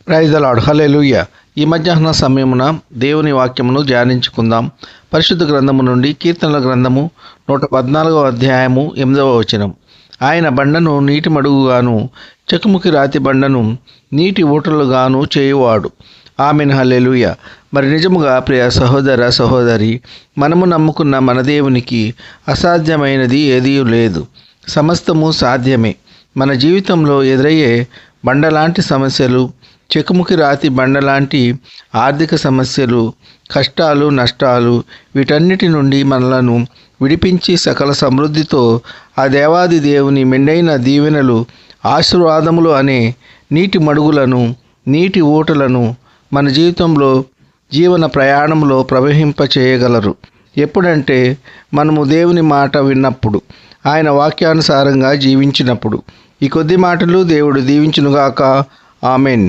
Praise the lord. హల్లెలూయా. ఈ మధ్యాహ్న సమయమున దేవుని వాక్యమును ధ్యానించుకుందాం. పరిశుద్ధ గ్రంథము నుండి కీర్తనల గ్రంథము 114వ అధ్యాయము 8వ వచనం. ఆయన బండను నీటి మడుగుగాను చెకుముకి రాతి బండను నీటి ఊటలుగాను చేయువాడు. ఆమెన్. హల్లెలూయా. మరి నిజముగా ప్రియ సహోదర సహోదరి, మనము నమ్ముకున్న మన దేవునికి అసాధ్యమైనది ఏదీ లేదు. సమస్తము సాధ్యమే. మన జీవితంలో ఎదురయ్యే బండలాంటి సమస్యలు, చెకుముకి రాతి బండలాంటి ఆర్థిక సమస్యలు, కష్టాలు, నష్టాలు, వీటన్నిటి నుండి మనలను విడిపించి సకల సమృద్ధితో ఆ దేవాది దేవుని మెండైన దీవెనలు, ఆశీర్వాదములు అనే నీటి మడుగులను, నీటి ఊటలను మన జీవితంలో జీవన ప్రయాణంలో ప్రవహింపచేయగలరు. ఎప్పుడంటే మనము దేవుని మాట విన్నప్పుడు, ఆయన వాక్యానుసారంగా జీవించినప్పుడు. ఈ కొద్ది మాటలు దేవుడు దీవించునుగాక. ఆమెన్.